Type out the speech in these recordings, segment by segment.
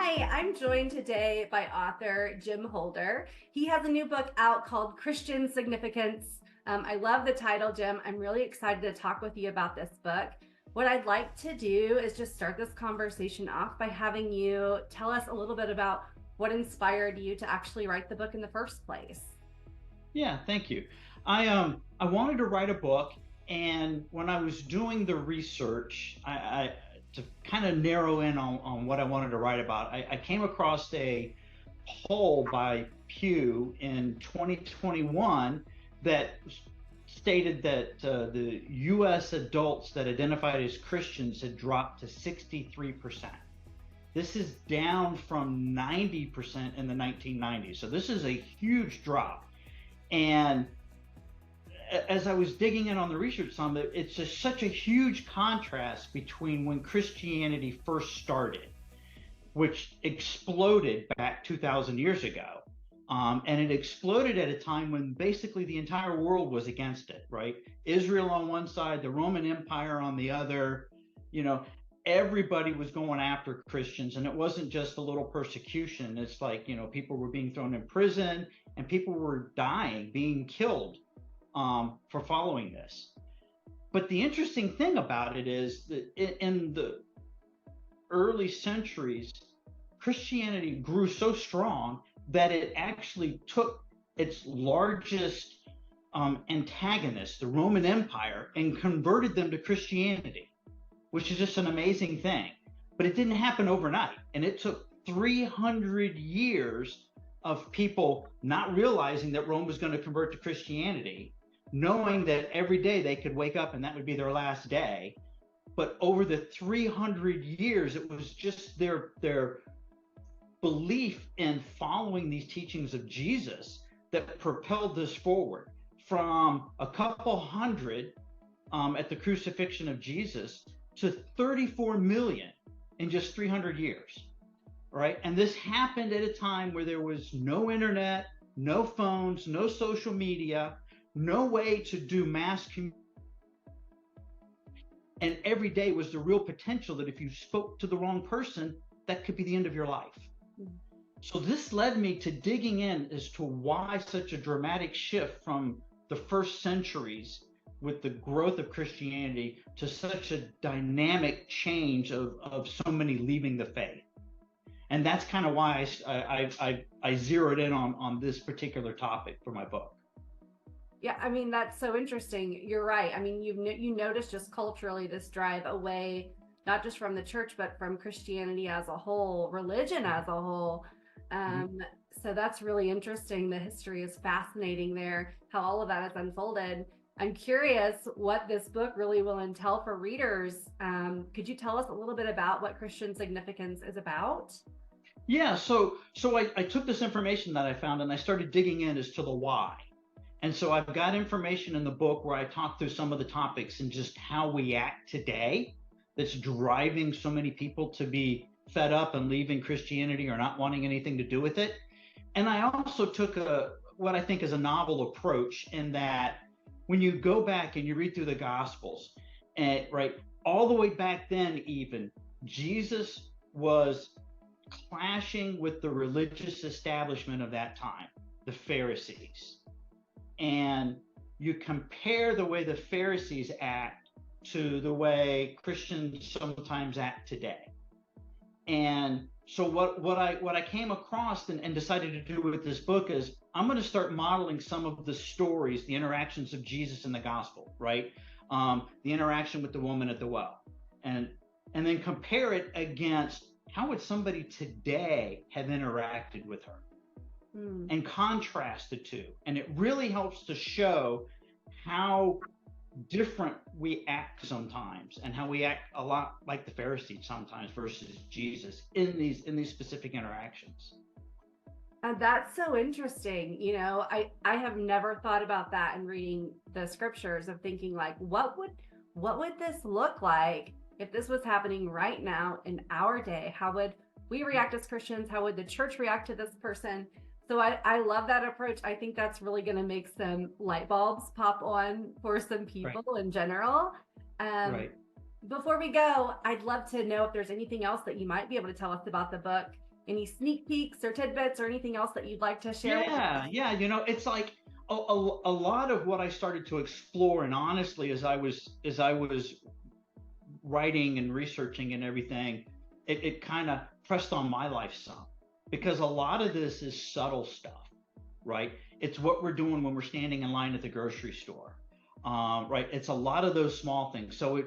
Hi, I'm joined today by author Jim Holder. He has a new book out called Christian Significance. I love the title, Jim. I'm really excited to talk with you about this book. What I'd like to do is just start this conversation off by having you tell us a little bit about what inspired you to actually write the book in the first place. Yeah, thank you. I wanted to write a book, and when I was doing the research, I to kind of narrow in on what I wanted to write about, I came across a poll by Pew in 2021 that stated that the U.S. adults that identified as Christians had dropped to 63%. This is down from 90% in the 1990s. So this is a huge drop. And as I was digging in on the research on it, it's just such a huge contrast between when Christianity first started, which exploded back 2,000 years ago. And it exploded at a time when basically the entire world was against it, right? Israel on one side, the Roman Empire on the other, you know, everybody was going after Christians. And it wasn't just a little persecution. It's like, people were being thrown in prison and people were dying, being killed for following this. But the interesting thing about it is that in the early centuries, Christianity grew so strong that it actually took its largest antagonist, the Roman Empire, and converted them to Christianity, which is just an amazing thing. But it didn't happen overnight. And it took 300 years of people not realizing that Rome was going to convert to Christianity, knowing that every day they could wake up and that would be their last day. But over the 300 years, it was just their belief in following these teachings of Jesus that propelled this forward from a couple hundred at the crucifixion of Jesus to 34 million in just 300 years, right? And this happened at a time where there was no internet, no phones, no social media, no way to do mass communication. And every day was the real potential that if you spoke to the wrong person, that could be the end of your life. So this led me to digging in as to why such a dramatic shift from the first centuries with the growth of Christianity to such a dynamic change of so many leaving the faith. And that's kind of why I zeroed in on this particular topic for my book. Yeah, I mean, that's so interesting. You're right. I mean, you notice just culturally this drive away, not just from the church, but from Christianity as a whole, religion as a whole. Um, so that's really interesting. The history is fascinating there, how all of that has unfolded. I'm curious what this book really will entail for readers. Could you tell us a little bit about what Christian Significance is about? Yeah, so I took this information that I found and I started digging in as to the why. And so I've got information in the book where I talk through some of the topics and just how we act today that's driving so many people to be fed up and leaving Christianity or not wanting anything to do with it. And I also took what I think is a novel approach in that when you go back and you read through the Gospels, and right, all the way back then, even Jesus was clashing with the religious establishment of that time, the Pharisees. And you compare the way the Pharisees act to the way Christians sometimes act today. And so what I came across and decided to do with this book is I'm going to start modeling some of the stories, the interactions of Jesus in the gospel, right? The interaction with the woman at the well, and then compare it against how would somebody today have interacted with her, and contrast the two. And it really helps to show how different we act sometimes and how we act a lot like the Pharisees sometimes versus Jesus in these specific interactions. That's so interesting. I have never thought about that in reading the scriptures of thinking like, what would this look like if this was happening right now in our day? How would we react as Christians? How would the church react to this person? So I love that approach. I think that's really going to make some light bulbs pop on for some Right. people in general. Um, Right. Before we go, I'd love to know if there's anything else that you might be able to tell us about the book. any sneak peeks or tidbits or anything else that you'd like to share with Yeah, us? yeah. It's like a lot of what I started to explore, and honestly, as I was writing and researching and everything, it kind of pressed on my life some, because a lot of this is subtle stuff, right? It's what we're doing when we're standing in line at the grocery store. Right. It's a lot of those small things. So,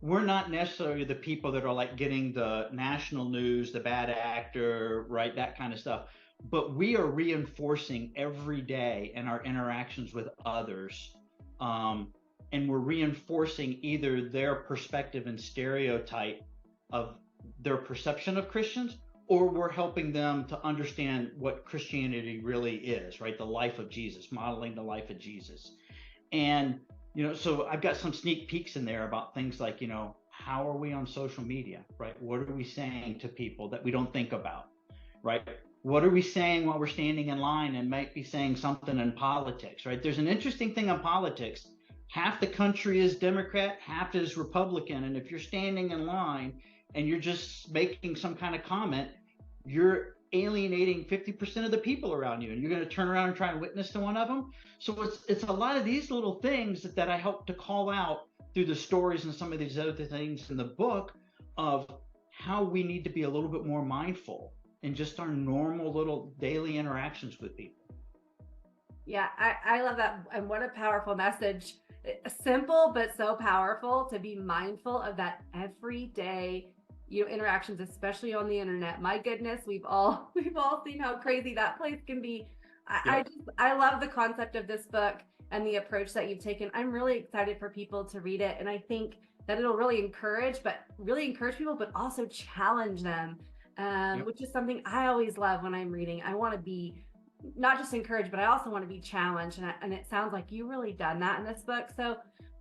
we're not necessarily the people that are like getting the national news, the bad actor, right? That kind of stuff. But we are reinforcing every day in our interactions with others. Um, and we're reinforcing either their perspective and stereotype of their perception of Christians, or we're helping them to understand what Christianity really is, right? The life of Jesus, modeling the life of Jesus. And, so I've got some sneak peeks in there about things like, how are we on social media, right? What are we saying to people that we don't think about, right? What are we saying while we're standing in line and might be saying something in politics, right? There's an interesting thing in politics. Half the country is Democrat, half is Republican. And if you're standing in line and you're just making some kind of comment, you're alienating 50% of the people around you, and you're going to turn around and try and witness to one of them. So it's a lot of these little things that I hope to call out through the stories and some of these other things in the book, of how we need to be a little bit more mindful in just our normal little daily interactions with people. Yeah, I love that. And what a powerful message. Simple, but so powerful to be mindful of that everyday, interactions, especially on the internet. My goodness, we've all we've all seen how crazy that place can be. Yep. I love the concept of this book and the approach that you've taken. I'm really excited for people to read it. And I think that it'll really encourage people, but also challenge them, Yep. which is something I always love when I'm reading. I want to be not just encouraged, but I also want to be challenged. And it sounds like you really done that in this book. So,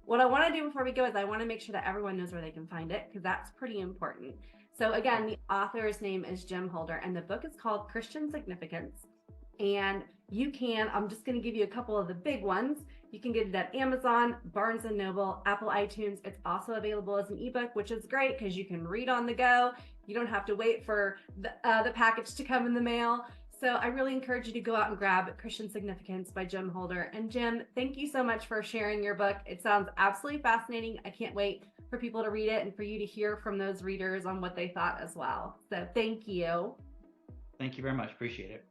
what I want to do before we go is I want to make sure that everyone knows where they can find it, because that's pretty important. So, again, Okay. the author's name is Jim Holder, and the book is called Christian Significance. And I'm just going to give you a couple of the big ones. You can get it at Amazon, Barnes and Noble, Apple iTunes. It's also available as an ebook, which is great because you can read on the go. You don't have to wait for the package to come in the mail. So I really encourage you to go out and grab Christian Significance by Jim Holder. And Jim, thank you so much for sharing your book. It sounds absolutely fascinating. I can't wait for people to read it and for you to hear from those readers on what they thought as well. So thank you. Thank you very much. Appreciate it.